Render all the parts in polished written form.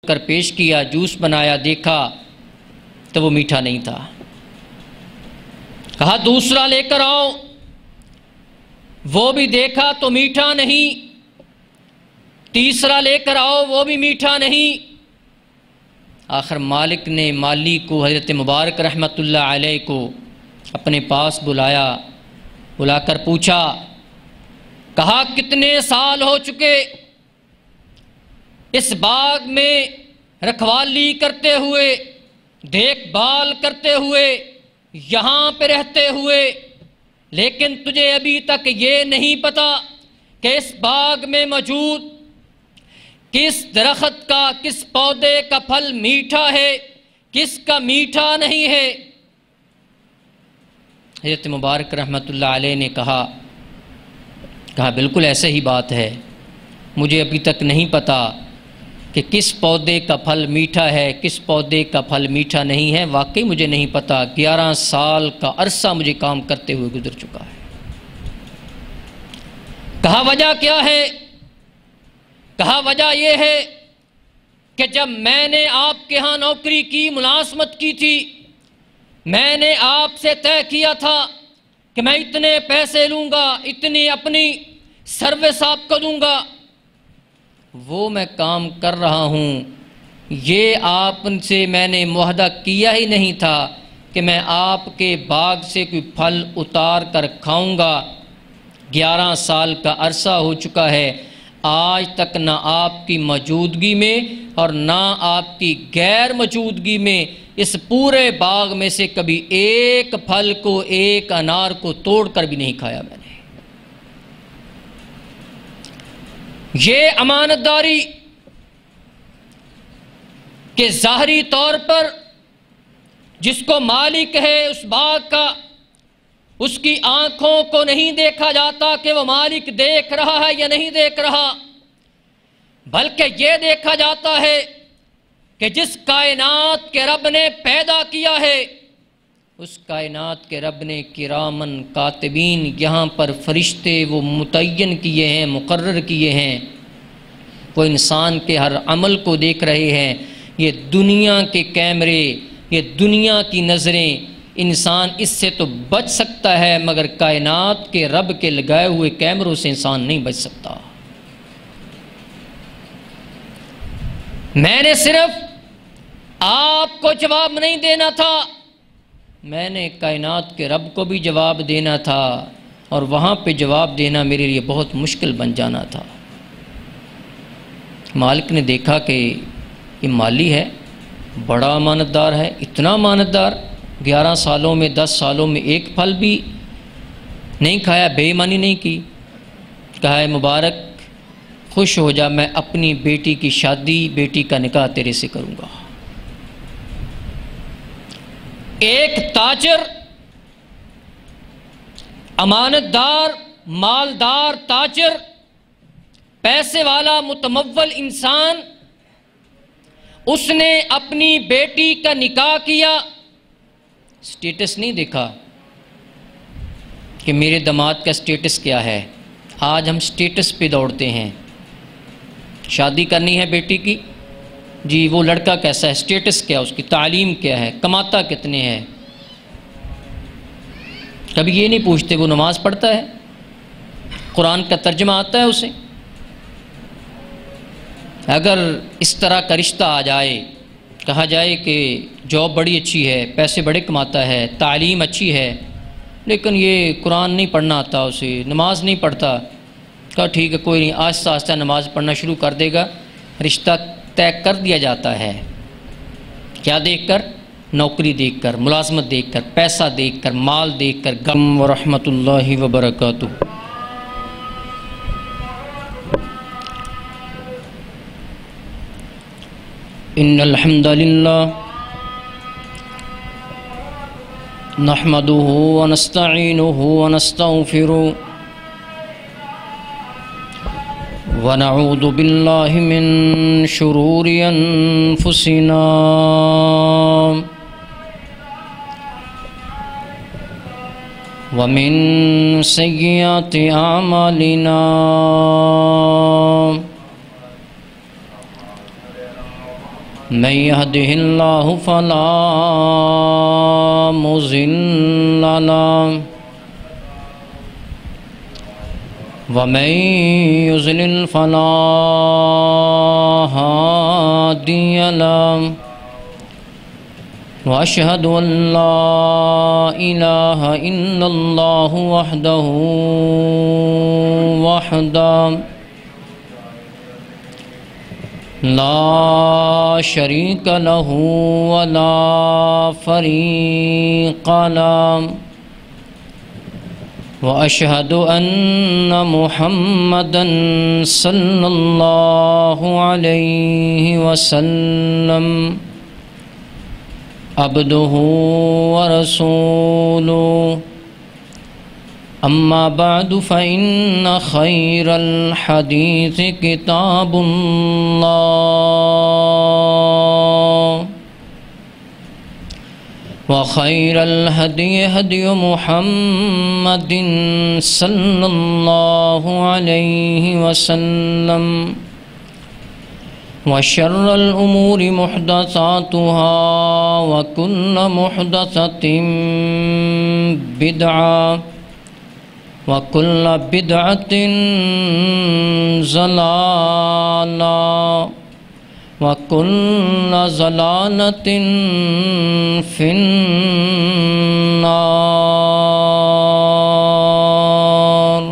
کر پیش کیا، جوس بنایا، دیکھا تو وہ میٹھا نہیں تھا۔ کہا دوسرا لے کر آؤ، وہ بھی دیکھا تو میٹھا نہیں۔ تیسرا لے کر آؤ، وہ بھی میٹھا نہیں۔ آخر مالک نے مالی کو، حضرت مبارک رحمۃ اللہ علیہ کو اپنے پاس بلایا، بلا کر پوچھا، کہا کتنے سال ہو چکے اس باغ میں رکھوالی کرتے ہوئے، دیکھ بھال کرتے ہوئے، یہاں پہ رہتے ہوئے، لیکن تجھے ابھی تک یہ نہیں پتا کہ اس باغ میں موجود کس درخت کا، کس پودے کا پھل میٹھا ہے، کس کا میٹھا نہیں ہے۔ حضرت مبارک رحمۃ اللہ علیہ نے کہا بالکل ایسے ہی بات ہے، مجھے ابھی تک نہیں پتا کہ کس پودے کا پھل میٹھا ہے، کس پودے کا پھل میٹھا نہیں ہے، واقعی مجھے نہیں پتا۔ 11 سال کا عرصہ مجھے کام کرتے ہوئے گزر چکا ہے۔ کہا وجہ کیا ہے؟ کہا وجہ یہ ہے کہ جب میں نے آپ کے ہاں نوکری کی، ملازمت کی تھی، میں نے آپ سے طے کیا تھا کہ میں اتنے پیسے لوں گا، اتنی اپنی سروس آپ کو دوں گا، وہ میں کام کر رہا ہوں۔ یہ آپ سے میں نے معاہدہ کیا ہی نہیں تھا کہ میں آپ کے باغ سے کوئی پھل اتار کر کھاؤں گا۔ 11 سال کا عرصہ ہو چکا ہے، آج تک نہ آپ کی موجودگی میں اور نہ آپ کی غیر موجودگی میں اس پورے باغ میں سے کبھی ایک پھل کو، ایک انار کو توڑ کر بھی نہیں کھایا میں نے۔ یہ امانت داری کہ ظاہری طور پر جس کو مالک ہے اس باغ کا، اس کی آنکھوں کو نہیں دیکھا جاتا کہ وہ مالک دیکھ رہا ہے یا نہیں دیکھ رہا، بلکہ یہ دیکھا جاتا ہے کہ جس کائنات کے رب نے پیدا کیا ہے، اس کائنات کے رب نے کرامن کاتبین، یہاں پر فرشتے وہ متعین کیے ہیں، مقرر کیے ہیں، وہ انسان کے ہر عمل کو دیکھ رہے ہیں۔ یہ دنیا کے کیمرے، یہ دنیا کی نظریں، انسان اس سے تو بچ سکتا ہے مگر کائنات کے رب کے لگائے ہوئے کیمروں سے انسان نہیں بچ سکتا۔ میں نے صرف آپ کو جواب نہیں دینا تھا، میں نے کائنات کے رب کو بھی جواب دینا تھا، اور وہاں پہ جواب دینا میرے لیے بہت مشکل بن جانا تھا۔ مالک نے دیکھا کہ یہ مالی ہے، بڑا امانت دار ہے، اتنا امانت دار، 11 سالوں میں 10 سالوں میں ایک پھل بھی نہیں کھایا، بے ایمانی نہیں کی۔ کہا ہے مبارک خوش ہو جا، میں اپنی بیٹی کی شادی، بیٹی کا نکاح تیرے سے کروں گا۔ ایک تاجر، امانت دار، مالدار تاجر، پیسے والا متمول انسان، اس نے اپنی بیٹی کا نکاح کیا، سٹیٹس نہیں دیکھا کہ میرے داماد کا سٹیٹس کیا ہے۔ آج ہم سٹیٹس پہ دوڑتے ہیں، شادی کرنی ہے بیٹی کی، جی وہ لڑکا کیسا ہے، سٹیٹس کیا، اس کی تعلیم کیا ہے، کماتا کتنے ہے۔ کبھی یہ نہیں پوچھتے وہ نماز پڑھتا ہے، قرآن کا ترجمہ آتا ہے اسے۔ اگر اس طرح کا رشتہ آ جائے، کہا جائے کہ جاب بڑی اچھی ہے، پیسے بڑے کماتا ہے، تعلیم اچھی ہے، لیکن یہ قرآن نہیں پڑھنا آتا اسے، نماز نہیں پڑھتا، کہا ٹھیک ہے کوئی نہیں، آہستہ آہستہ نماز پڑھنا شروع کر دے گا۔ رشتہ طے کر دیا جاتا ہے، کیا دیکھ کر؟ نوکری دیکھ کر، ملازمت دیکھ کر، پیسہ دیکھ کر، مال دیکھ کر۔ ورحمۃ اللہ وبرکاتہ۔ ان الحمد للہ نحمده ونستعینه ونستغفره ونعوذ باللہ من شرور انفسنا ومن سیئات اعمالنا من يهده الله فلا مضل له ومن يضلل فلا هادي له وأشهد أن لا إله إلا الله وحده لا شريك له ولا فريق له وأشهد أن محمدًا صلى الله عليه وسلم عبده ورسوله أما بعد فإن خير الحديث كتاب الله وخير الهدي هدي محمد صلى الله عليه وسلم وشر الأمور محدثاتها وكل محدثة بدعة وكل بدعة ضلالة وكل ضلالة في النار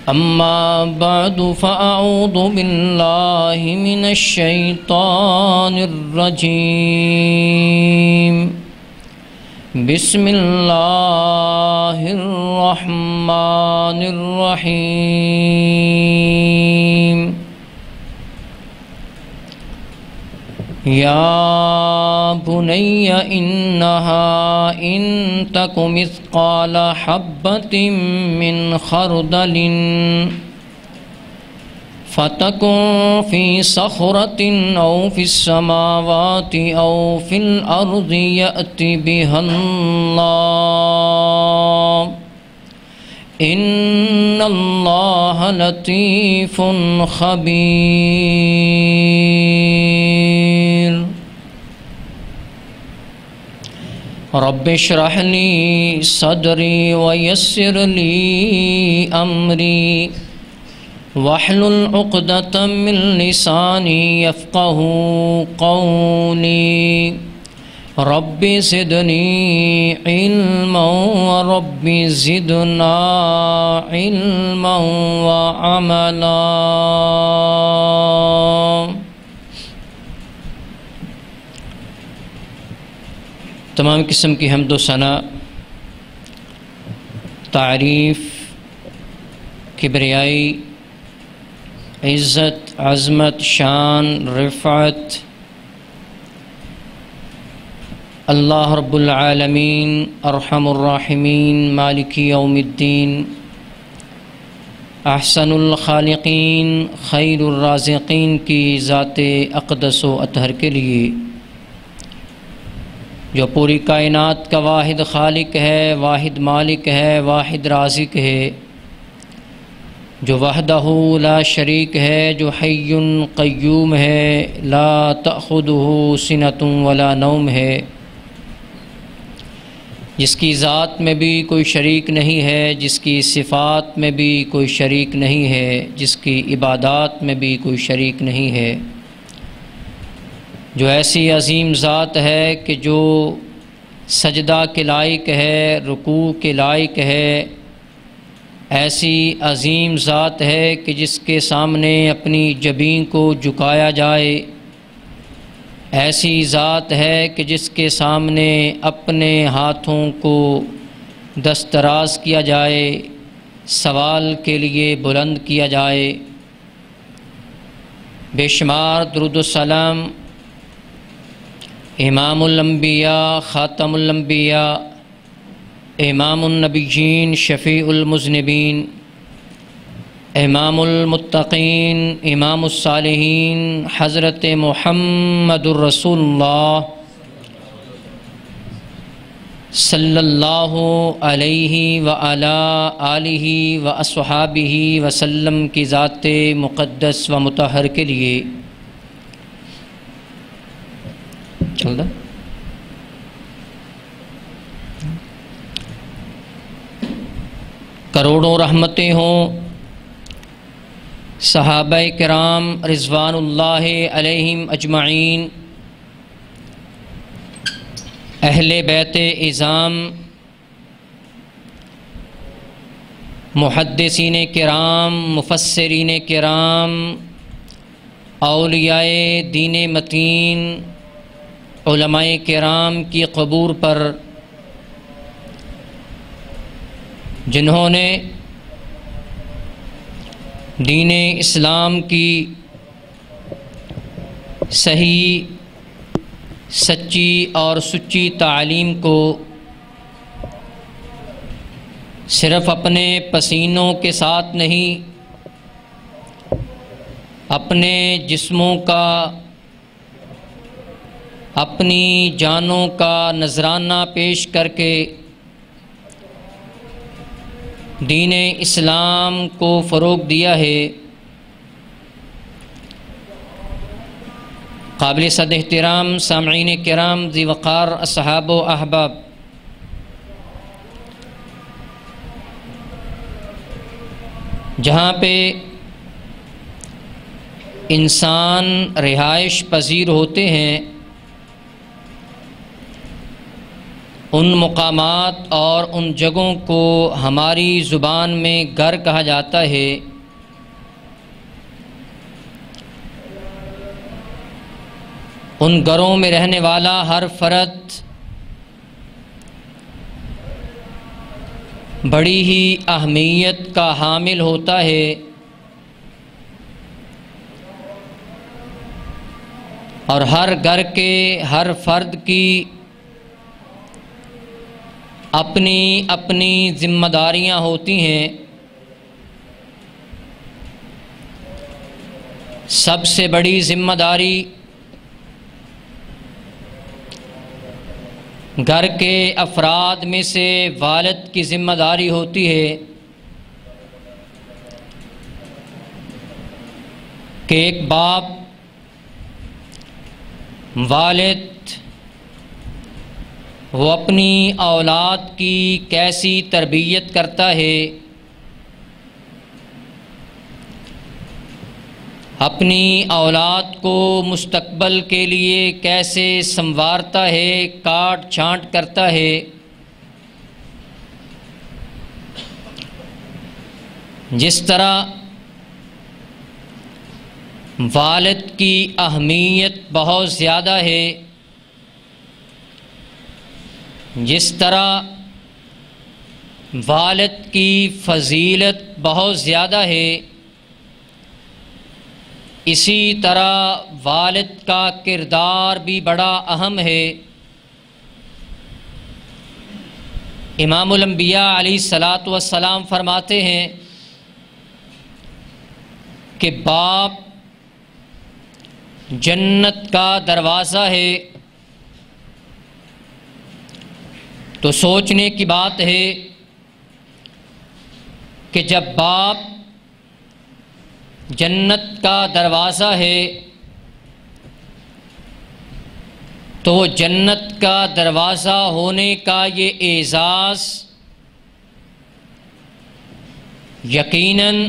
أما بعد فأعوذ بالله من الشيطان الرجيم بسم الله الرحمن الرحيم يا بني إنها إن تك مثقال حبة من خردل فتكن في صخرة أو في السماوات أو في الأرض يأتي بها الله إن الله لطيف خبير رب اشرح لي صدري ويسر لي أمري واحلل عقدة من لساني يفقه قولي رب زدني علما ورب زدنا علما وعملا تمام قسم کی حمد و ثنا تعریف کبریائی عزت عظمت شان رفعت اللہ رب العالمین ارحم الراحمین مالک یوم الدین احسن الخالقین خیر الرازقین کی ذات اقدس و اطہر کے لیے جو پوری کائنات کا واحد خالق ہے، واحد مالک ہے، واحد رازق ہے، جو وحدہ لا شریک ہے، جو حی قیوم ہے، لا تأخذہ سنۃ ولا نوم ہے، جس کی ذات میں بھی کوئی شریک نہیں ہے، جس کی صفات میں بھی کوئی شریک نہیں ہے، جس کی عبادات میں بھی کوئی شریک نہیں ہے، جو ایسی عظیم ذات ہے کہ جو سجدہ کے لائق ہے، رکوع کے لائق ہے، ایسی عظیم ذات ہے کہ جس کے سامنے اپنی جبین کو جھکایا جائے، ایسی ذات ہے کہ جس کے سامنے اپنے ہاتھوں کو دستدراز کیا جائے، سوال کے لیے بلند کیا جائے۔ بے شمار درود و سلام امام الانبیاء خاتم الانبیاء امام النبیین شفیع المذنبین امام المتقین امام الصالحین حضرت محمد الرسول اللہ صلی اللہ علیہ وعلی آلہ واصحابہ وسلم کی ذات مقدس و مطہر کے لیے چل رہا کروڑوں رحمتیں ہوں صحابہ کرام رضوان اللہ علیہم اجمعین، اہل بیت اعظام، محدثین کرام، مفسرین کرام، اولیاء دین متین، علماء کرام کی قبور پر، جنہوں نے دین اسلام کی صحیح، سچی اور سچی تعلیم کو صرف اپنے پسینوں کے ساتھ نہیں، اپنے جسموں کا، اپنی جانوں کا نذرانہ پیش کر کے دین اسلام کو فروغ دیا ہے۔ قابل صد احترام سامعین کرام، ذی وقار اصحاب و احباب، جہاں پہ انسان رہائش پذیر ہوتے ہیں، ان مقامات اور ان جگہوں کو ہماری زبان میں گھر کہا جاتا ہے۔ ان گھروں میں رہنے والا ہر فرد بڑی ہی اہمیت کا حامل ہوتا ہے، اور ہر گھر کے ہر فرد کی اپنی اپنی ذمہ داریاں ہوتی ہیں۔ سب سے بڑی ذمہ داری گھر کے افراد میں سے والد کی ذمہ داری ہوتی ہے کہ ایک باپ، والد، وہ اپنی اولاد کی کیسی تربیت کرتا ہے، اپنی اولاد کو مستقبل کے لیے کیسے سنوارتا ہے، کاٹ چھانٹ کرتا ہے۔ جس طرح والد کی اہمیت بہت زیادہ ہے، جس طرح والد کی فضیلت بہت زیادہ ہے، اسی طرح والد کا کردار بھی بڑا اہم ہے۔ امام الانبیاء علیہ الصلاۃ والسلام فرماتے ہیں کہ باپ جنت کا دروازہ ہے۔ تو سوچنے کی بات ہے کہ جب باپ جنت کا دروازہ ہے تو وہ جنت کا دروازہ ہونے کا یہ اعزاز یقیناً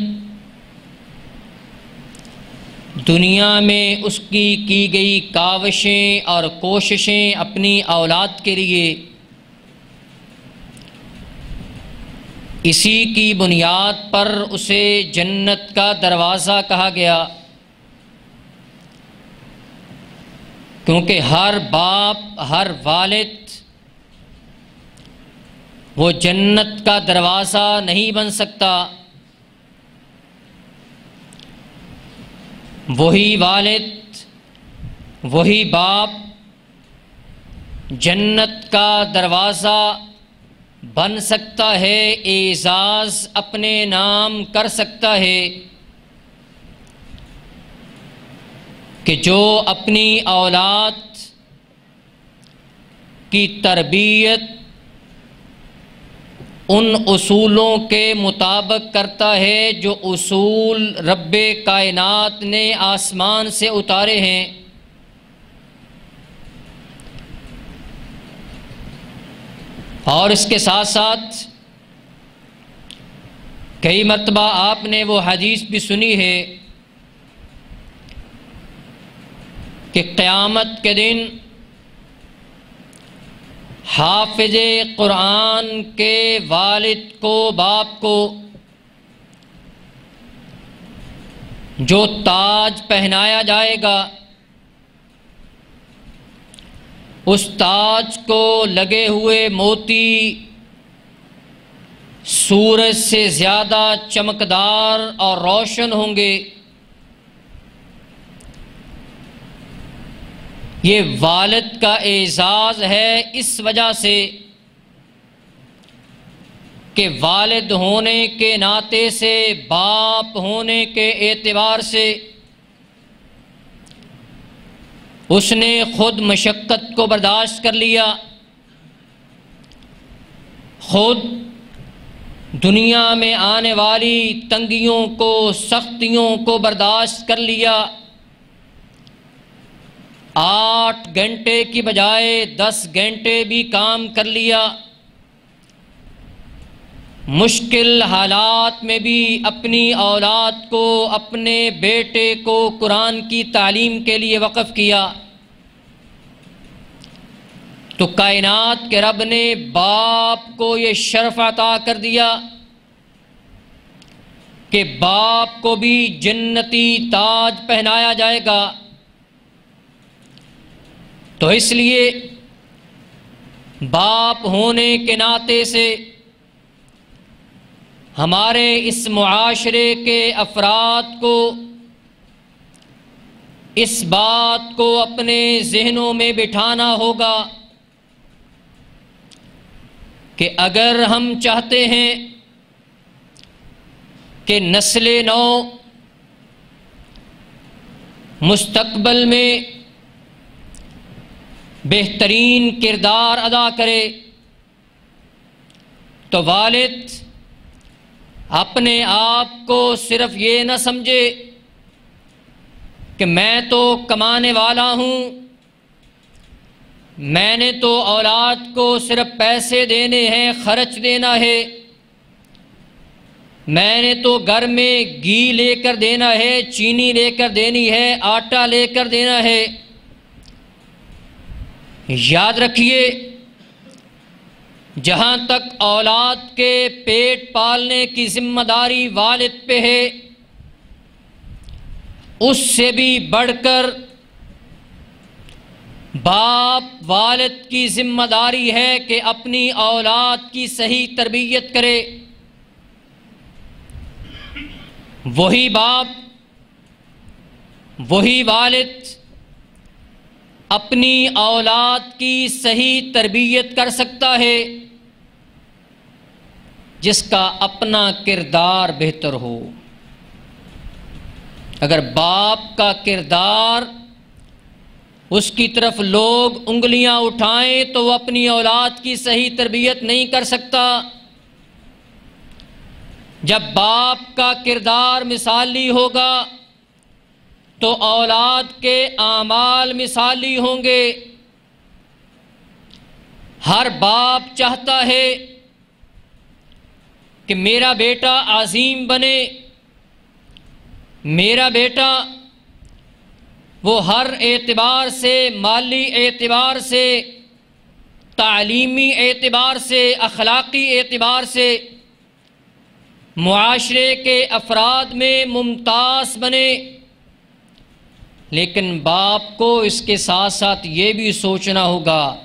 دنیا میں اس کی گئی کاوشیں اور کوششیں اپنی اولاد کے لیے، اسی کی بنیاد پر اسے جنت کا دروازہ کہا گیا، کیونکہ ہر باپ، ہر والد وہ جنت کا دروازہ نہیں بن سکتا۔ وہی والد، وہی باپ جنت کا دروازہ بن سکتا ہے، اعزاز اپنے نام کر سکتا ہے کہ جو اپنی اولاد کی تربیت ان اصولوں کے مطابق کرتا ہے جو اصول رب کائنات نے آسمان سے اتارے ہیں، اور اس کے ساتھ ساتھ کئی مرتبہ آپ نے وہ حدیث بھی سنی ہے کہ قیامت کے دن حافظ قرآن کے والد کو، باپ کو جو تاج پہنایا جائے گا، اس تاج کو لگے ہوئے موتی سورج سے زیادہ چمکدار اور روشن ہوں گے۔ یہ والد کا اعزاز ہے اس وجہ سے کہ والد ہونے کے ناطے سے، باپ ہونے کے اعتبار سے اس نے خود مشقت کو برداشت کر لیا، خود دنیا میں آنے والی تنگیوں کو، سختیوں کو برداشت کر لیا، 8 گھنٹے کی بجائے 10 گھنٹے بھی کام کر لیا، مشکل حالات میں بھی اپنی اولاد کو، اپنے بیٹے کو قرآن کی تعلیم کے لیے وقف کیا۔ تو کائنات کے رب نے باپ کو یہ شرف عطا کر دیا کہ باپ کو بھی جنتی تاج پہنایا جائے گا۔ تو اس لیے باپ ہونے کے ناطے سے ہمارے اس معاشرے کے افراد کو اس بات کو اپنے ذہنوں میں بٹھانا ہوگا کہ اگر ہم چاہتے ہیں کہ نسل نو مستقبل میں بہترین کردار ادا کرے، تو والد اپنے آپ کو صرف یہ نہ سمجھے کہ میں تو کمانے والا ہوں، میں نے تو اولاد کو صرف پیسے دینے ہیں، خرچ دینا ہے، میں نے تو گھر میں گھی لے کر دینا ہے، چینی لے کر دینی ہے، آٹا لے کر دینا ہے۔ یاد رکھیے، جہاں تک اولاد کے پیٹ پالنے کی ذمہ داری والد پہ ہے، اس سے بھی بڑھ کر باپ والد کی ذمہ داری ہے کہ اپنی اولاد کی صحیح تربیت کرے۔ وہی باپ، وہی والد اپنی اولاد کی صحیح تربیت کر سکتا ہے جس کا اپنا کردار بہتر ہو۔ اگر باپ کا کردار اس کی طرف لوگ انگلیاں اٹھائیں تو وہ اپنی اولاد کی صحیح تربیت نہیں کر سکتا۔ جب باپ کا کردار مثالی ہوگا تو اولاد کے اعمال مثالی ہوں گے۔ ہر باپ چاہتا ہے کہ میرا بیٹا عظیم بنے، میرا بیٹا وہ ہر اعتبار سے، مالی اعتبار سے، تعلیمی اعتبار سے، اخلاقی اعتبار سے معاشرے کے افراد میں ممتاز بنے۔ لیکن باپ کو اس کے ساتھ ساتھ یہ بھی سوچنا ہوگا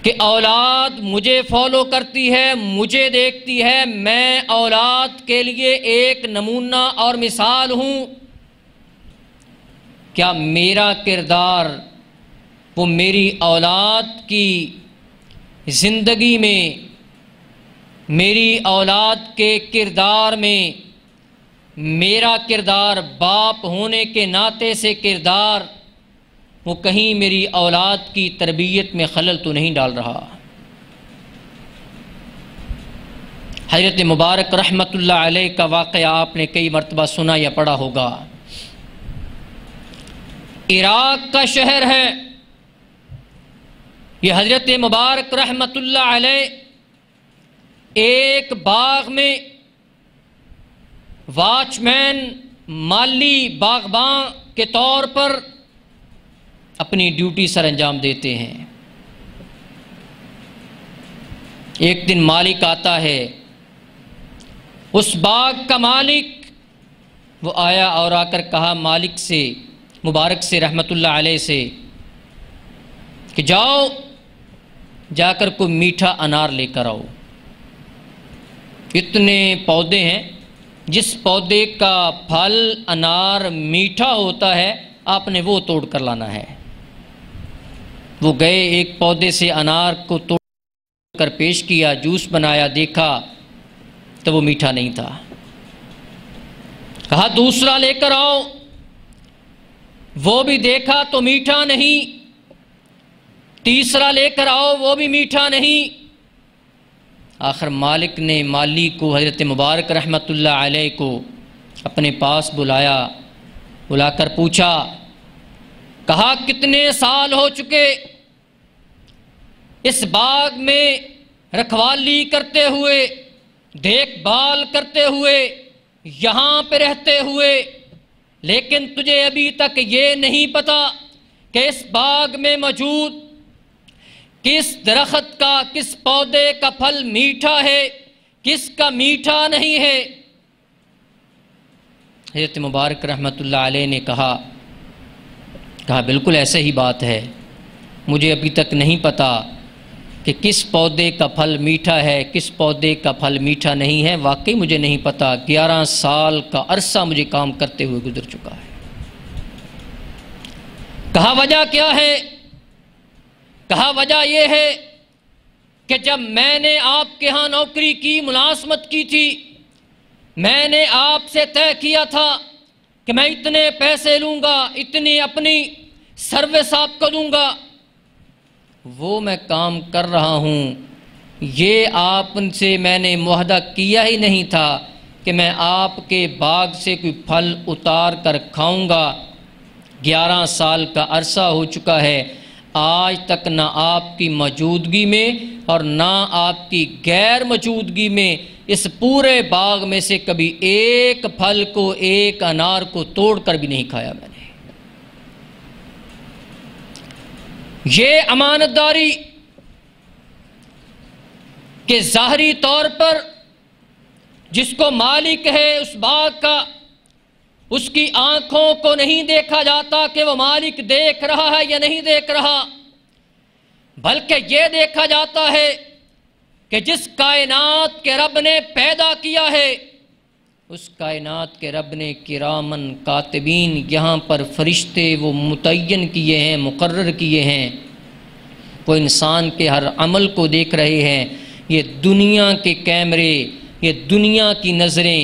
کہ اولاد مجھے فالو کرتی ہے، مجھے دیکھتی ہے، میں اولاد کے لیے ایک نمونہ اور مثال ہوں۔ کیا میرا کردار وہ میری اولاد کی زندگی میں، میری اولاد کے کردار میں، میرا کردار باپ ہونے کے ناطے سے کردار وہ کہیں میری اولاد کی تربیت میں خلل تو نہیں ڈال رہا؟ حضرت مبارک رحمۃ اللہ علیہ کا واقعہ آپ نے کئی مرتبہ سنا یا پڑھا ہوگا۔ عراق کا شہر ہے، یہ حضرت مبارک رحمت اللہ علیہ ایک باغ میں واچ مین مالی باغباں کے طور پر اپنی ڈیوٹی سر انجام دیتے ہیں۔ ایک دن مالک آتا ہے، اس باغ کا مالک وہ آیا اور آ کر کہا مالک سے، مبارک سے رحمت اللہ علیہ سے کہ جاؤ جا کر کوئی میٹھا انار لے کر آؤ۔ اتنے پودے ہیں، جس پودے کا پھل انار میٹھا ہوتا ہے آپ نے وہ توڑ کر لانا ہے۔ وہ گئے، ایک پودے سے انار کو توڑ کر پیش کیا، جوس بنایا، دیکھا تو وہ میٹھا نہیں تھا۔ کہا دوسرا لے کر آؤ، وہ بھی دیکھا تو میٹھا نہیں۔ تیسرا لے کر آؤ، وہ بھی میٹھا نہیں۔ آخر مالک نے مالی کو، حضرت مبارک رحمت اللہ علیہ کو اپنے پاس بلایا، بلا کر پوچھا، کہا کتنے سال ہو چکے اس باغ میں رکھوالی کرتے ہوئے، دیکھ بھال کرتے ہوئے، یہاں پہ رہتے ہوئے، لیکن تجھے ابھی تک یہ نہیں پتا کہ اس باغ میں موجود کس درخت کا، کس پودے کا پھل میٹھا ہے، کس کا میٹھا نہیں ہے۔ حضرت مبارک رحمت اللہ علیہ نے کہا بالکل ایسے ہی بات ہے، مجھے ابھی تک نہیں پتا کہ کس پودے کا پھل میٹھا ہے، کس پودے کا پھل میٹھا نہیں ہے، واقعی مجھے نہیں پتا۔ 11 سال کا عرصہ مجھے کام کرتے ہوئے گزر چکا ہے۔ کہا وجہ کیا ہے؟ کہا وجہ یہ ہے کہ جب میں نے آپ کے ہاں نوکری کی، ملازمت کی تھی، میں نے آپ سے طے کیا تھا کہ میں اتنے پیسے لوں گا، اتنی اپنی سروس آپ کو دوں گا، وہ میں کام کر رہا ہوں۔ یہ آپ سے میں نے معاہدہ کیا ہی نہیں تھا کہ میں آپ کے باغ سے کوئی پھل اتار کر کھاؤں گا۔ 11 سال کا عرصہ ہو چکا ہے، آج تک نہ آپ کی موجودگی میں اور نہ آپ کی غیر موجودگی میں اس پورے باغ میں سے کبھی ایک پھل کو، ایک انار کو توڑ کر بھی نہیں کھایا میں نے۔ یہ امانت داری کہ ظاہری طور پر جس کو مالک ہے اس باغ کا، اس کی آنکھوں کو نہیں دیکھا جاتا کہ وہ مالک دیکھ رہا ہے یا نہیں دیکھ رہا، بلکہ یہ دیکھا جاتا ہے کہ جس کائنات کے رب نے پیدا کیا ہے، اس کائنات کے رب نے کرامن کاتبین، یہاں پر فرشتے وہ متعین کیے ہیں، مقرر کیے ہیں، وہ انسان کے ہر عمل کو دیکھ رہے ہیں۔ یہ دنیا کے کیمرے، یہ دنیا کی نظریں،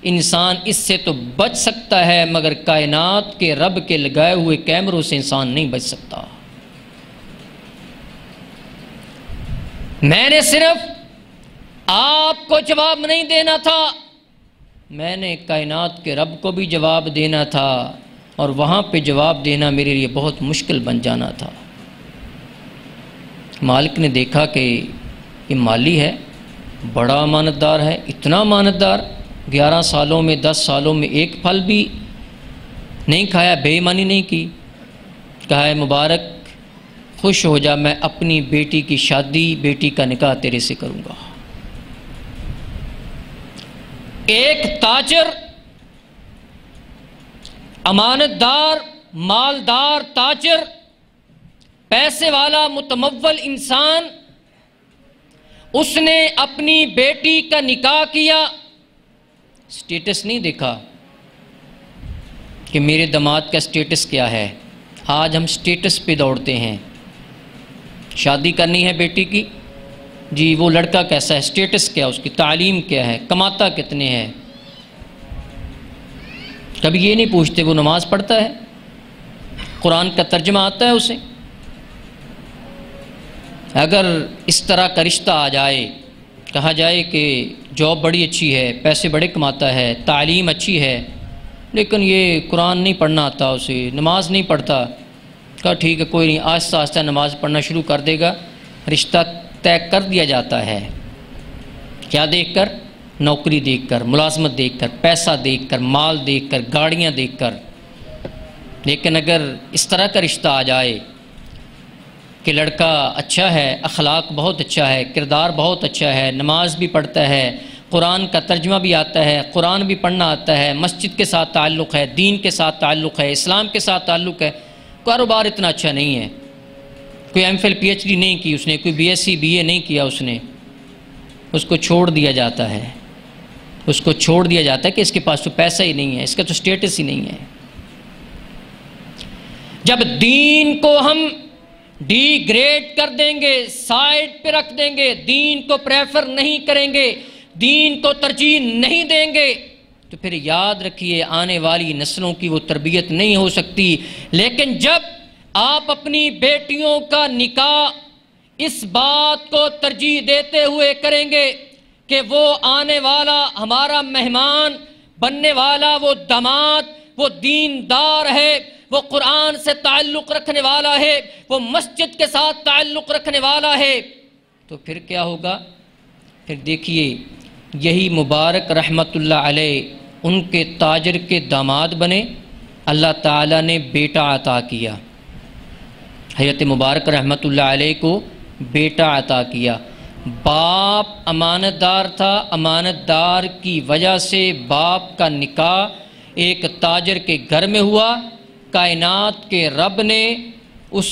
انسان اس سے تو بچ سکتا ہے مگر کائنات کے رب کے لگائے ہوئے کیمروں سے انسان نہیں بچ سکتا۔ میں نے صرف آپ کو جواب نہیں دینا تھا، میں نے کائنات کے رب کو بھی جواب دینا تھا، اور وہاں پہ جواب دینا میرے لیے بہت مشکل بن جانا تھا۔ مالک نے دیکھا کہ یہ مالی ہے، بڑا امانت دار ہے، اتنا امانت دار، 11 سالوں میں 10 سالوں میں ایک پھل بھی نہیں کھایا، بے ایمانی نہیں کی۔ کہا ہے مبارک خوش ہو جا، میں اپنی بیٹی کی شادی، بیٹی کا نکاح تیرے سے کروں گا۔ ایک تاجر، امانت دار، مالدار تاجر، پیسے والا متمول انسان، اس نے اپنی بیٹی کا نکاح کیا، سٹیٹس نہیں دیکھا کہ میرے داماد کا سٹیٹس کیا ہے۔ آج ہم سٹیٹس پہ دوڑتے ہیں، شادی کرنی ہے بیٹی کی، جی وہ لڑکا کیسا ہے، سٹیٹس کیا، اس کی تعلیم کیا ہے، کماتا کتنے ہے۔ کبھی یہ نہیں پوچھتے وہ نماز پڑھتا ہے، قرآن کا ترجمہ آتا ہے اسے۔ اگر اس طرح کا رشتہ آ جائے، کہا جائے کہ جاب بڑی اچھی ہے، پیسے بڑے کماتا ہے، تعلیم اچھی ہے، لیکن یہ قرآن نہیں پڑھنا آتا اسے، نماز نہیں پڑھتا، کہا ٹھیک ہے کوئی نہیں، آہستہ آہستہ نماز پڑھنا شروع کر دے گا۔ رشتہ طے کر دیا جاتا ہے، کیا دیکھ کر؟ نوکری دیکھ کر، ملازمت دیکھ کر، پیسہ دیکھ کر، مال دیکھ کر، گاڑیاں دیکھ کر۔ لیکن اگر اس طرح کا رشتہ آ جائے کہ لڑکا اچھا ہے، اخلاق بہت اچھا ہے، کردار بہت اچھا ہے، نماز بھی پڑھتا ہے، قرآن کا ترجمہ بھی آتا ہے، قرآن بھی پڑھنا آتا ہے، مسجد کے ساتھ تعلق ہے، دین کے ساتھ تعلق ہے، اسلام کے ساتھ تعلق ہے، کاروبار اتنا اچھا نہیں ہے، کوئی M Phil P H D نہیں کی اس نے، کوئی B S C B A نہیں کیا اس نے، اس کو چھوڑ دیا جاتا ہے، اس کو چھوڑ دیا جاتا ہے کہ اس کے پاس تو پیسہ ہی نہیں ہے، اس کا تو سٹیٹس ہی نہیں ہے۔ جب دین کو ہم ڈی گریڈ کر دیں گے، سائڈ پہ رکھ دیں گے، دین کو پریفر نہیں کریں گے، دین کو ترجیح نہیں دیں گے، تو پھر یاد رکھیے آنے والی نسلوں کی وہ تربیت نہیں ہو سکتی۔ لیکن جب آپ اپنی بیٹیوں کا نکاح اس بات کو ترجیح دیتے ہوئے کریں گے کہ وہ آنے والا ہمارا مہمان بننے والا وہ داماد وہ دیندار ہے، وہ قرآن سے تعلق رکھنے والا ہے، وہ مسجد کے ساتھ تعلق رکھنے والا ہے، تو پھر کیا ہوگا؟ پھر دیکھیے یہی مبارک رحمت اللہ علیہ ان کے تاجر کے داماد بنے، اللہ تعالیٰ نے بیٹا عطا کیا، حضرت مبارک رحمت اللہ علیہ کو بیٹا عطا کیا۔ باپ امانت دار تھا، امانت دار کی وجہ سے باپ کا نکاح ایک تاجر کے گھر میں ہوا، کائنات کے رب نے اس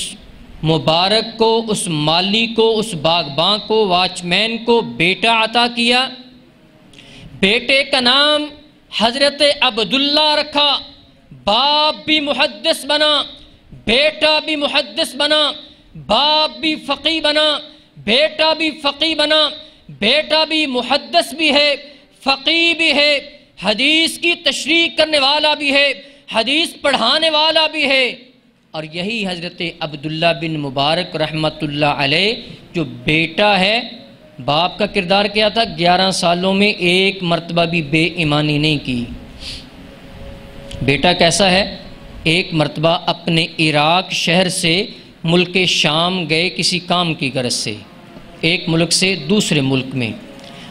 مبارک کو، اس مالی کو، اس باغباں کو، واچ مین کو بیٹا عطا کیا۔ بیٹے کا نام حضرت عبداللہ رکھا، باپ بھی محدث بنا، بیٹا بھی محدث بنا، باپ بھی فقی بنا، بیٹا بھی فقی بنا، بیٹا بھی محدث بھی ہے، فقی بھی ہے، حدیث کی تشریح کرنے والا بھی ہے، حدیث پڑھانے والا بھی ہے۔ اور یہی حضرت عبداللہ بن مبارک رحمت اللہ علیہ جو بیٹا ہے، باپ کا کردار کیا تھا؟ 11 سالوں میں ایک مرتبہ بھی بے ایمانی نہیں کی۔ بیٹا کیسا ہے؟ ایک مرتبہ اپنے عراق شہر سے ملک شام گئے کسی کام کی غرض سے، ایک ملک سے دوسرے ملک میں،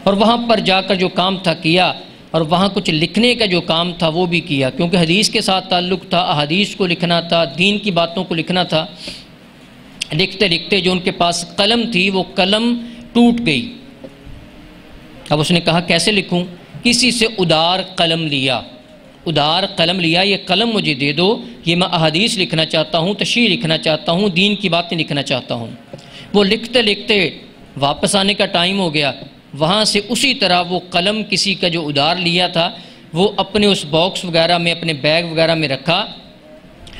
اور وہاں پر جا کر جو کام تھا کیا، اور وہاں کچھ لکھنے کا جو کام تھا وہ بھی کیا، کیونکہ حدیث کے ساتھ تعلق تھا، احادیث کو لکھنا تھا، دین کی باتوں کو لکھنا تھا۔ لکھتے لکھتے جو ان کے پاس قلم تھی وہ قلم ٹوٹ گئی۔ اب اس نے کہا کیسے لکھوں؟ کسی سے ادار قلم لیا، ادار قلم لیا، یہ قلم مجھے دے دو، یہ میں احادیث لکھنا چاہتا ہوں، تشریح لکھنا چاہتا ہوں، دین کی باتیں لکھنا چاہتا ہوں۔ وہ لکھتے لکھتے واپس آنے کا ٹائم ہو گیا، وہاں سے اسی طرح وہ قلم کسی کا جو ادار لیا تھا وہ اپنے اس باکس وغیرہ میں، اپنے بیگ وغیرہ میں رکھا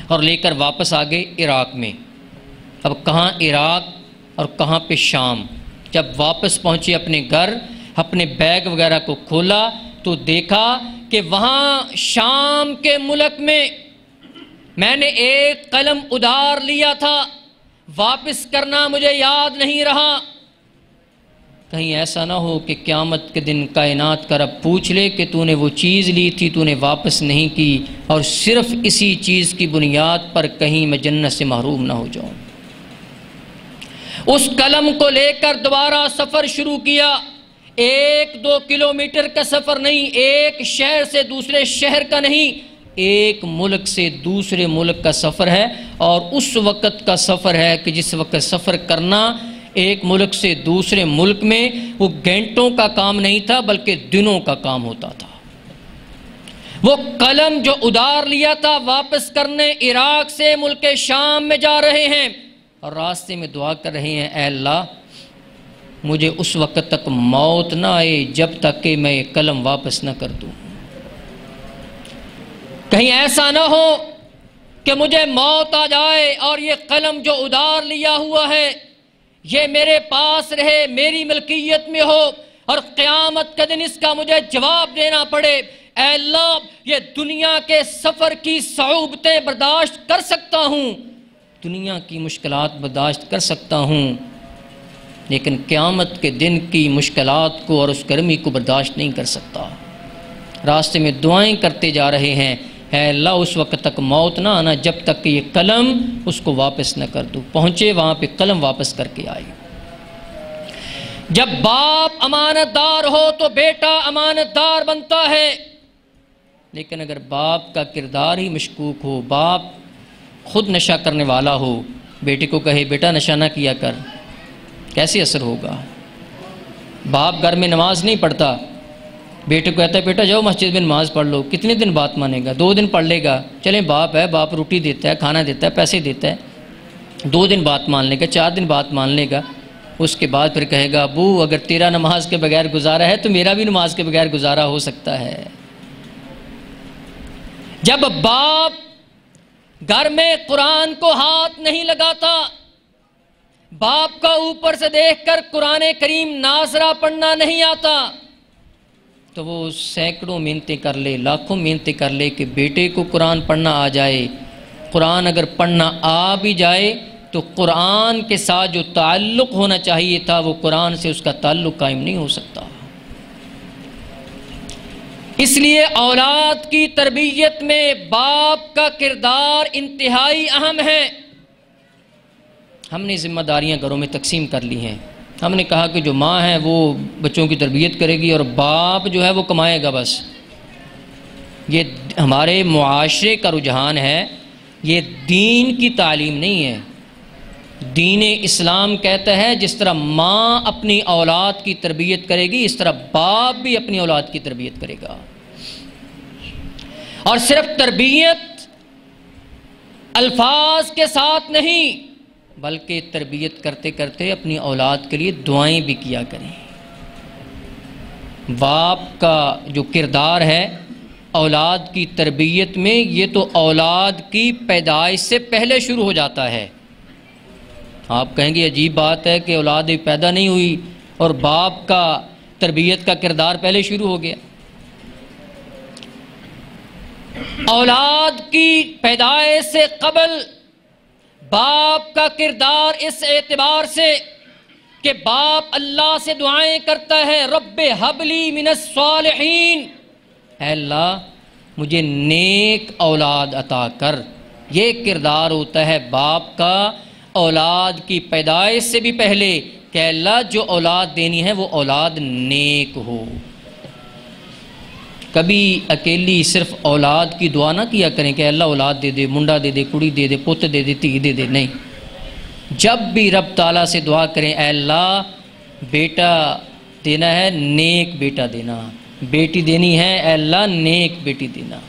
اور لے کر واپس آ گئے عراق میں۔ اب کہاں عراق اور کہاں پہ شام؟ جب واپس پہنچے اپنے گھر، اپنے بیگ وغیرہ کو کھولا تو دیکھا کہ وہاں شام کے ملک میں نے ایک قلم ادار لیا تھا، واپس کرنا مجھے یاد نہیں رہا۔ کہیں ایسا نہ ہو کہ قیامت کے دن کائنات کا رب پوچھ لے کہ تو نے وہ چیز لی تھی تو نے واپس نہیں کی، اور صرف اسی چیز کی بنیاد پر کہیں میں جنت سے محروم نہ ہو جاؤں۔ اس قلم کو لے کر دوبارہ سفر شروع کیا، 1-2 کلومیٹر کا سفر نہیں، ایک شہر سے دوسرے شہر کا نہیں، ایک ملک سے دوسرے ملک کا سفر ہے، اور اس وقت کا سفر ہے کہ جس وقت سفر کرنا ایک ملک سے دوسرے ملک میں وہ گھنٹوں کا کام نہیں تھا بلکہ دنوں کا کام ہوتا تھا۔ وہ قلم جو ادار لیا تھا واپس کرنے عراق سے ملک شام میں جا رہے ہیں، اور راستے میں دعا کر رہے ہیں اے اللہ مجھے اس وقت تک موت نہ آئے جب تک کہ میں یہ قلم واپس نہ کر دوں، کہیں ایسا نہ ہو کہ مجھے موت آ جائے اور یہ قلم جو ادار لیا ہوا ہے یہ میرے پاس رہے، میری ملکیت میں ہو، اور قیامت کا دن اس کا مجھے جواب دینا پڑے۔ اے اللہ یہ دنیا کے سفر کی صعوبتیں برداشت کر سکتا ہوں، دنیا کی مشکلات برداشت کر سکتا ہوں، لیکن قیامت کے دن کی مشکلات کو اور اس گرمی کو برداشت نہیں کر سکتا۔ راستے میں دعائیں کرتے جا رہے ہیں، اے اللہ اس وقت تک موت نہ آنا جب تک کہ یہ قلم اس کو واپس نہ کر دوں۔ پہنچے وہاں پہ قلم واپس کر کے آئی۔ جب باپ امانت دار ہو تو بیٹا امانت دار بنتا ہے، لیکن اگر باپ کا کردار ہی مشکوک ہو، باپ خود نشہ کرنے والا ہو، بیٹے کو کہے بیٹا نشہ نہ کیا کر، کیسے اثر ہوگا؟ باپ گھر میں نماز نہیں پڑھتا، بیٹے کو کہتا ہے بیٹا جاؤ مسجد میں نماز پڑھ لو، کتنے دن بات مانے گا؟ 2 دن پڑھ لے گا، چلیں باپ ہے، باپ روٹی دیتا ہے، کھانا دیتا ہے، پیسے دیتا ہے، 2 دن بات مان لے گا، 4 دن بات مان لے گا، اس کے بعد پھر کہے گا ابو اگر تیرا نماز کے بغیر گزارا ہے تو میرا بھی نماز کے بغیر گزارا ہو سکتا ہے۔ جب باپ گھر میں قرآن کو ہاتھ نہیں لگاتا، باپ کا اوپر سے دیکھ کر قرآن کریم ناظرہ پڑھنا نہیں آتا، تو وہ سینکڑوں محنتیں کر لے، لاکھوں محنتیں کر لے کہ بیٹے کو قرآن پڑھنا آ جائے۔ قرآن اگر پڑھنا آ بھی جائے تو قرآن کے ساتھ جو تعلق ہونا چاہیے تھا وہ قرآن سے اس کا تعلق قائم نہیں ہو سکتا۔ اس لیے اولاد کی تربیت میں باپ کا کردار انتہائی اہم ہے۔ ہم نے ذمہ داریاں گھروں میں تقسیم کر لی ہیں۔ ہم نے کہا کہ جو ماں ہے وہ بچوں کی تربیت کرے گی اور باپ جو ہے وہ کمائے گا بس۔ یہ ہمارے معاشرے کا رجحان ہے، یہ دین کی تعلیم نہیں ہے۔ دین اسلام کہتا ہے جس طرح ماں اپنی اولاد کی تربیت کرے گی اس طرح باپ بھی اپنی اولاد کی تربیت کرے گا، اور صرف تربیت الفاظ کے ساتھ نہیں بلکہ تربیت کرتے کرتے اپنی اولاد کے لیے دعائیں بھی کیا کریں۔ باپ کا جو کردار ہے اولاد کی تربیت میں، یہ تو اولاد کی پیدائش سے پہلے شروع ہو جاتا ہے۔ آپ کہیں گے عجیب بات ہے کہ اولاد پیدا نہیں ہوئی اور باپ کا تربیت کا کردار پہلے شروع ہو گیا۔ اولاد کی پیدائش سے قبل باپ کا کردار اس اعتبار سے کہ باپ اللہ سے دعائیں کرتا ہے رب ہب لی من الصالحین، اے اللہ مجھے نیک اولاد عطا کر۔ یہ کردار ہوتا ہے باپ کا اولاد کی پیدائش سے بھی پہلے کہ اللہ جو اولاد دینی ہے وہ اولاد نیک ہو۔ کبھی اکیلی صرف اولاد کی دعا نہ کیا کریں کہ اللہ اولاد دے دے، منڈا دے دے، کڑی دے دے، پوت دے دے، دھی دے دے، نہیں۔ جب بھی رب تعالیٰ سے دعا کریں اے اللہ بیٹا دینا ہے نیک بیٹا دینا، بیٹی دینی ہے اے اللہ نیک بیٹی دینا۔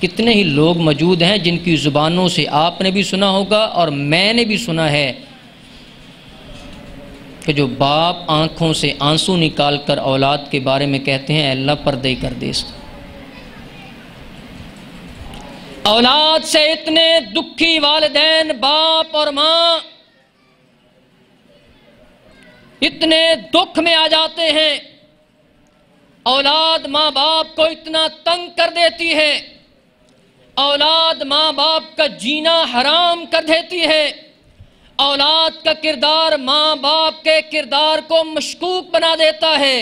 کتنے ہی لوگ موجود ہیں جن کی زبانوں سے آپ نے بھی سنا ہوگا اور میں نے بھی سنا ہے کہ جو باپ آنکھوں سے آنسو نکال کر اولاد کے بارے میں کہتے ہیں اے اللہ پردے کر دے اس کو۔ اولاد سے اتنے دکھی والدین باپ اور ماں اتنے دکھ میں آ جاتے ہیں، اولاد ماں باپ کو اتنا تنگ کر دیتی ہے، اولاد ماں باپ کا جینا حرام کر دیتی ہے، اولاد کا کردار ماں باپ کے کردار کو مشکوک بنا دیتا ہے،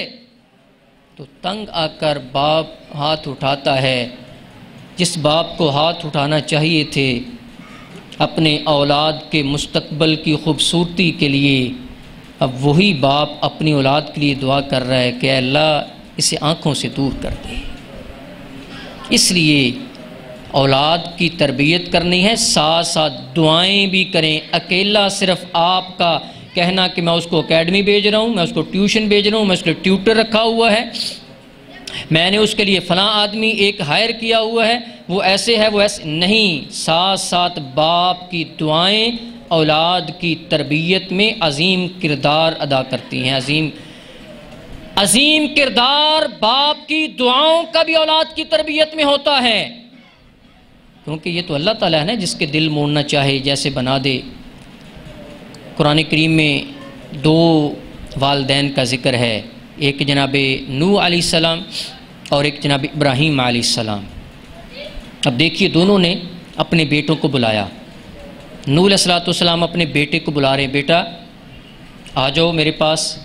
تو تنگ آ کر باپ ہاتھ اٹھاتا ہے۔ جس باپ کو ہاتھ اٹھانا چاہیے تھے اپنے اولاد کے مستقبل کی خوبصورتی کے لیے، اب وہی باپ اپنی اولاد کے لیے دعا کر رہا ہے کہ اے اللہ اسے آنکھوں سے دور کر دے۔ اس لیے اولاد کی تربیت کرنی ہے، ساتھ ساتھ دعائیں بھی کریں۔ اکیلا صرف آپ کا کہنا کہ میں اس کو اکیڈمی بھیج رہا ہوں، میں اس کو ٹیوشن بھیج رہا ہوں، میں اس کے ٹیوٹر رکھا ہوا ہے، میں نے اس کے لیے فلاں آدمی ایک ہائر کیا ہوا ہے، وہ ایسے ہے وہ ایسے نہیں، ساتھ ساتھ باپ کی دعائیں اولاد کی تربیت میں عظیم کردار ادا کرتی ہیں۔ عظیم کردار باپ کی دعاؤں کا بھی اولاد کی تربیت میں ہوتا ہے، کیونکہ یہ تو اللہ تعالیٰ ہے جس کے دل موڑنا چاہے جیسے بنا دے۔ قرآن کریم میں 2 والدین کا ذکر ہے، ایک جناب نوح علیہ السلام اور ایک جناب ابراہیم علیہ السلام۔ اب دیکھیے دونوں نے اپنے بیٹوں کو بلایا۔ نوح علیہ السلام اپنے بیٹے کو بلا رہے ہیں، بیٹا آ جاؤ میرے پاس،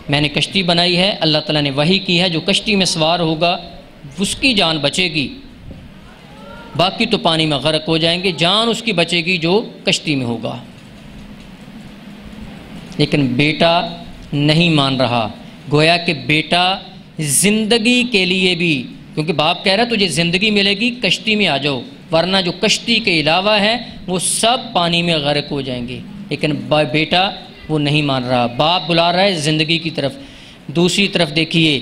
میں نے کشتی بنائی ہے، اللہ تعالیٰ نے وحی کی ہے، جو کشتی میں سوار ہوگا اس کی جان بچے گی۔ باقی تو پانی میں غرق ہو جائیں گے، جان اس کی بچے گی جو کشتی میں ہوگا۔ لیکن بیٹا نہیں مان رہا، گویا کہ بیٹا زندگی کے لیے بھی، کیونکہ باپ کہہ رہا ہے تجھے زندگی ملے گی کشتی میں آ جاؤ، ورنہ جو کشتی کے علاوہ ہے وہ سب پانی میں غرق ہو جائیں گے، لیکن بیٹا وہ نہیں مان رہا، باپ بلا رہا ہے زندگی کی طرف۔ دوسری طرف دیکھیے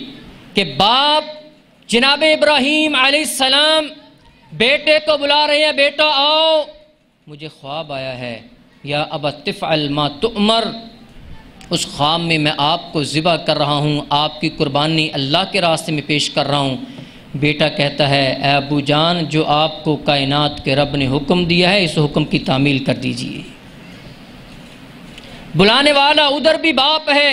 کہ باپ جناب ابراہیم علیہ السلام بیٹے کو بلا رہے ہیں، بیٹا آؤ مجھے خواب آیا ہے، یا ابت افعل ما تؤمر، اس خواب میں میں آپ کو ذبح کر رہا ہوں، آپ کی قربانی اللہ کے راستے میں پیش کر رہا ہوں۔ بیٹا کہتا ہے اے ابو جان، جو آپ کو کائنات کے رب نے حکم دیا ہے اس حکم کی تعمیل کر دیجئے۔ بلانے والا ادھر بھی باپ ہے،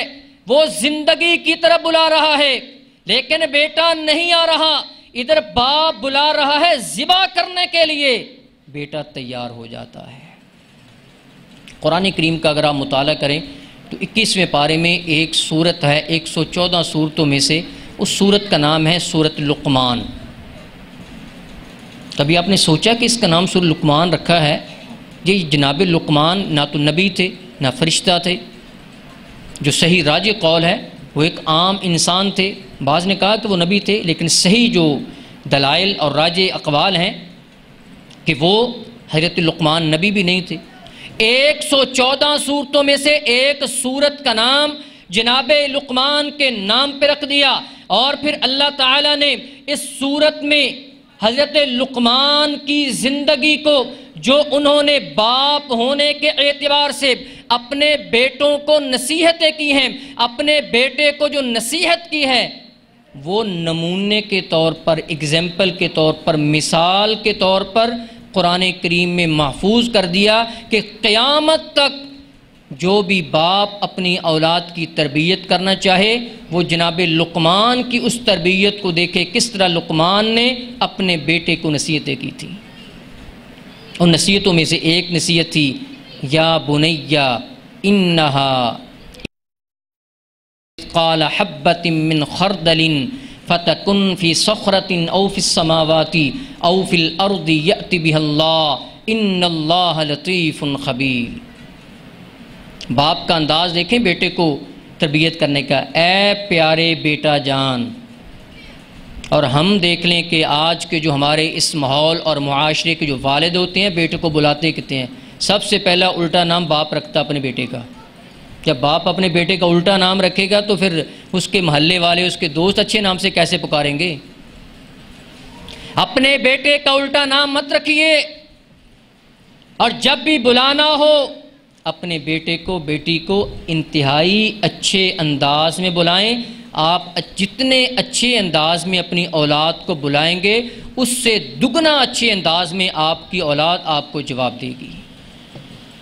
وہ زندگی کی طرف بلا رہا ہے، لیکن بیٹا نہیں آ رہا، ادھر باپ بلا رہا ہے ذبح کرنے کے لیے، بیٹا تیار ہو جاتا ہے۔ قرآن کریم کا اگر آپ مطالعہ کریں تو 21ویں پارے میں ایک سورت ہے 114 سورتوں میں سے، اس سورت کا نام ہے سورت لقمان۔ کبھی آپ نے سوچا کہ اس کا نام سورت لقمان رکھا ہے؟ یہ جناب لقمان نہ تو نبی تھے نہ فرشتہ تھے، جو صحیح راجح قول ہے وہ ایک عام انسان تھے، بعض نے کہا کہ وہ نبی تھے، لیکن صحیح جو دلائل اور راجح اقوال ہیں کہ وہ حضرت لقمان نبی بھی نہیں تھے۔ 114 سورتوں میں سے ایک سورت کا نام جناب لقمان کے نام پہ رکھ دیا، اور پھر اللہ تعالیٰ نے اس سورت میں حضرت لقمان کی زندگی کو، جو انہوں نے باپ ہونے کے اعتبار سے اپنے بیٹوں کو نصیحتیں کی ہیں، اپنے بیٹے کو جو نصیحت کی ہے وہ نمونے کے طور پر، اگزامپل کے طور پر، مثال کے طور پر قرآن کریم میں محفوظ کر دیا کہ قیامت تک جو بھی باپ اپنی اولاد کی تربیت کرنا چاہے وہ جناب لقمان کی اس تربیت کو دیکھے، کس طرح لقمان نے اپنے بیٹے کو نصیحتیں کی تھی۔ ان نصیحتوں میں سے ایک نصیحت تھی یا بنیا انہا قال حبۃ من خردل فتکن فی صخرۃ او فی السماوات او فی الارض یأت بها اللہ ان اللہ لطیف خبیر۔ باپ کا انداز دیکھیں بیٹے کو تربیت کرنے کا، اے پیارے بیٹا جان۔ اور ہم دیکھ لیں کہ آج کے جو ہمارے اس ماحول اور معاشرے کے جو والد ہوتے ہیں بیٹے کو بلاتے کہتے ہیں، سب سے پہلا الٹا نام باپ رکھتا اپنے بیٹے کا۔ جب باپ اپنے بیٹے کا الٹا نام رکھے گا تو پھر اس کے محلے والے، اس کے دوست اچھے نام سے کیسے پکاریں گے؟ اپنے بیٹے کا الٹا نام مت رکھیے، اور جب بھی بلانا ہو اپنے بیٹے کو بیٹی کو انتہائی اچھے انداز میں بلائیں۔ آپ جتنے اچھے انداز میں اپنی اولاد کو بلائیں گے اس سے دگنا اچھے انداز میں آپ کی اولاد آپ کو جواب دے گی۔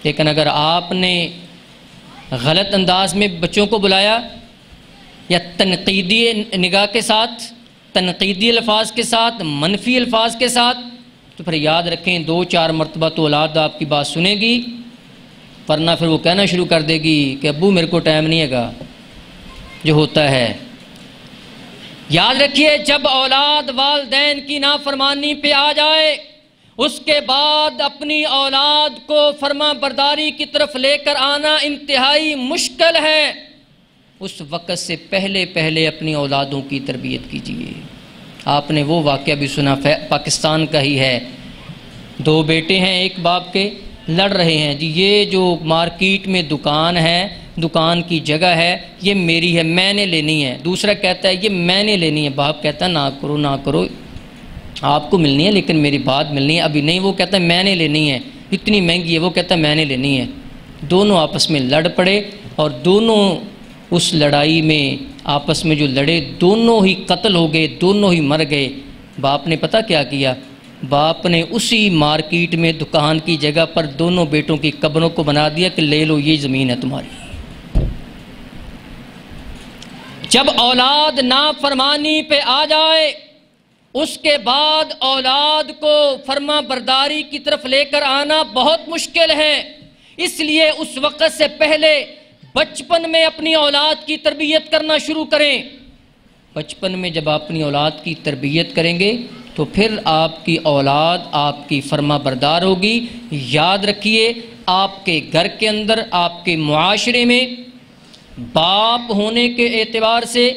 لیکن اگر آپ نے غلط انداز میں بچوں کو بلایا یا تنقیدی نگاہ کے ساتھ، تنقیدی الفاظ کے ساتھ، منفی الفاظ کے ساتھ، تو پھر یاد رکھیں 2-4 مرتبہ تو اولاد آپ کی بات سنے گی، ورنہ پھر وہ کہنا شروع کر دے گی کہ ابو میرے کو ٹائم نہیں ہے گا، جو ہوتا ہے۔ یاد رکھیے جب اولاد والدین کی نافرمانی پہ آ جائے اس کے بعد اپنی اولاد کو فرما برداری کی طرف لے کر آنا انتہائی مشکل ہے۔ اس وقت سے پہلے اپنی اولادوں کی تربیت کیجیے۔ آپ نے وہ واقعہ بھی سنا، پاکستان کا ہی ہے، 2 بیٹے ہیں ایک باپ کے، لڑ رہے ہیں جی یہ جو مارکیٹ میں دکان ہے، دکان کی جگہ ہے یہ میری ہے، میں نے لینی ہے۔ دوسرا کہتا ہے یہ میں نے لینی ہے۔ باپ کہتا ہے نہ کرو، آپ کو ملنی ہے لیکن میری بات ملنی ہے ابھی نہیں۔ وہ کہتا ہے میں نے لینی ہے، اتنی مہنگی ہے۔ وہ کہتا ہے میں نے لینی ہے۔ دونوں آپس میں لڑ پڑے، اور دونوں اس لڑائی میں آپس میں جو لڑے دونوں ہی قتل ہو گئے، دونوں ہی مر گئے۔ باپ نے پتہ کیا کیا؟ باپ نے اسی مارکیٹ میں دکان کی جگہ پر دونوں بیٹوں کی قبروں کو بنا دیا کہ لے لو یہ زمین ہے تمہاری۔ جب اولاد نافرمانی پہ آ جائے اس کے بعد اولاد کو فرما برداری کی طرف لے کر آنا بہت مشکل ہے۔ اس لیے اس وقت سے پہلے بچپن میں اپنی اولاد کی تربیت کرنا شروع کریں۔ بچپن میں جب اپنی اولاد کی تربیت کریں گے تو پھر آپ کی اولاد آپ کی فرما بردار ہوگی۔ یاد رکھیے، آپ کے گھر کے اندر، آپ کے معاشرے میں باپ ہونے کے اعتبار سے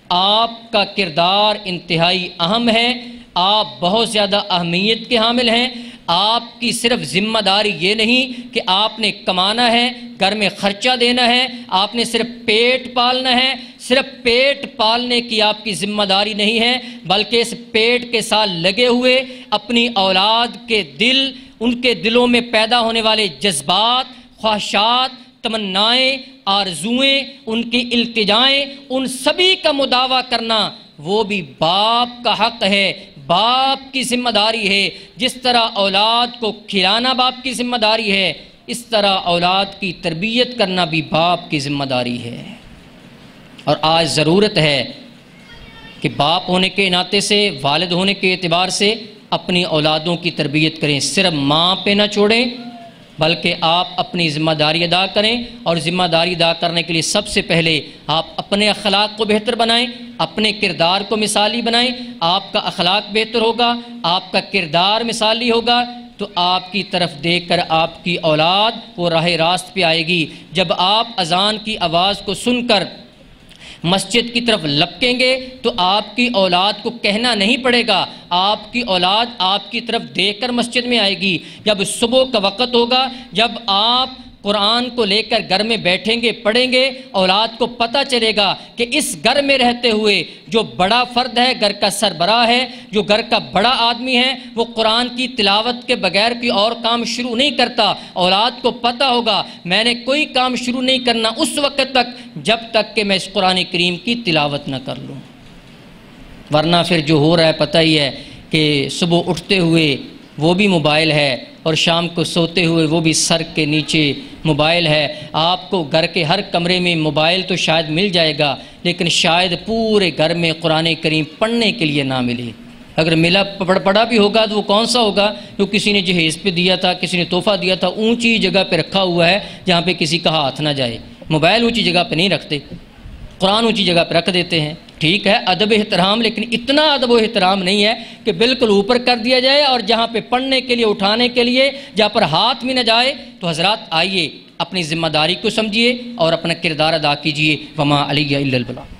آپ کا کردار انتہائی اہم ہے۔ آپ بہت زیادہ اہمیت کے حامل ہیں۔ آپ کی صرف ذمہ داری یہ نہیں کہ آپ نے کمانا ہے، گھر میں خرچہ دینا ہے، آپ نے صرف پیٹ پالنا ہے۔ صرف پیٹ پالنے کی آپ کی ذمہ داری نہیں ہے، بلکہ اس پیٹ کے ساتھ لگے ہوئے اپنی اولاد کے دل، ان کے دلوں میں پیدا ہونے والے جذبات، خواہشات، تمنائیں، آرزوئیں، ان کی التجائیں، ان سبھی کا مداوع کرنا وہ بھی باپ کا حق ہے، باپ کی ذمہ داری ہے۔ جس طرح اولاد کو کھلانا باپ کی ذمہ داری ہے، اس طرح اولاد کی تربیت کرنا بھی باپ کی ذمہ داری ہے۔ اور آج ضرورت ہے کہ باپ ہونے کے ناطے سے، والد ہونے کے اعتبار سے اپنی اولادوں کی تربیت کریں، صرف ماں پہ نہ چھوڑیں، بلکہ آپ اپنی ذمہ داری ادا کریں۔ اور ذمہ داری ادا کرنے کے لیے سب سے پہلے آپ اپنے اخلاق کو بہتر بنائیں، اپنے کردار کو مثالی بنائیں۔ آپ کا اخلاق بہتر ہوگا، آپ کا کردار مثالی ہوگا، تو آپ کی طرف دیکھ کر آپ کی اولاد وہ راہ راست پہ آئے گی۔ جب آپ اذان کی آواز کو سن کر مسجد کی طرف لپکیں گے تو آپ کی اولاد کو کہنا نہیں پڑے گا، آپ کی اولاد آپ کی طرف دیکھ کر مسجد میں آئے گی۔ جب صبح کا وقت ہوگا، جب آپ قرآن کو لے کر گھر میں بیٹھیں گے، پڑھیں گے، اولاد کو پتہ چلے گا کہ اس گھر میں رہتے ہوئے جو بڑا فرد ہے، گھر کا سربراہ ہے، جو گھر کا بڑا آدمی ہے، وہ قرآن کی تلاوت کے بغیر کوئی اور کام شروع نہیں کرتا۔ اولاد کو پتہ ہوگا میں نے کوئی کام شروع نہیں کرنا اس وقت تک جب تک کہ میں اس قرآن کریم کی تلاوت نہ کر لوں، ورنہ پھر جو ہو رہا ہے پتہ ہی ہے کہ صبح اٹھتے ہوئے وہ بھی موبائل ہے اور شام کو سوتے ہوئے وہ بھی سر کے نیچے موبائل ہے۔ آپ کو گھر کے ہر کمرے میں موبائل تو شاید مل جائے گا، لیکن شاید پورے گھر میں قرآن کریم پڑھنے کے لیے نہ ملے۔ اگر ملا پڑھا بھی ہوگا تو وہ کون سا ہوگا جو کسی نے جہیز پہ دیا تھا، کسی نے تحفہ دیا تھا، اونچی جگہ پہ رکھا ہوا ہے جہاں پہ کسی کا ہاتھ نہ جائے۔ موبائل اونچی جگہ پہ نہیں رکھتے، قرآن اونچی جگہ پہ رکھ دیتے ہیں۔ ٹھیک ہے ادب احترام، لیکن اتنا ادب و احترام نہیں ہے کہ بالکل اوپر کر دیا جائے، اور جہاں پہ پڑھنے کے لیے، اٹھانے کے لیے، جہاں پر ہاتھ بھی نہ جائے۔ تو حضرات آئیے اپنی ذمہ داری کو سمجھیے اور اپنا کردار ادا کیجیے۔ وما علیہ الا البلاغ۔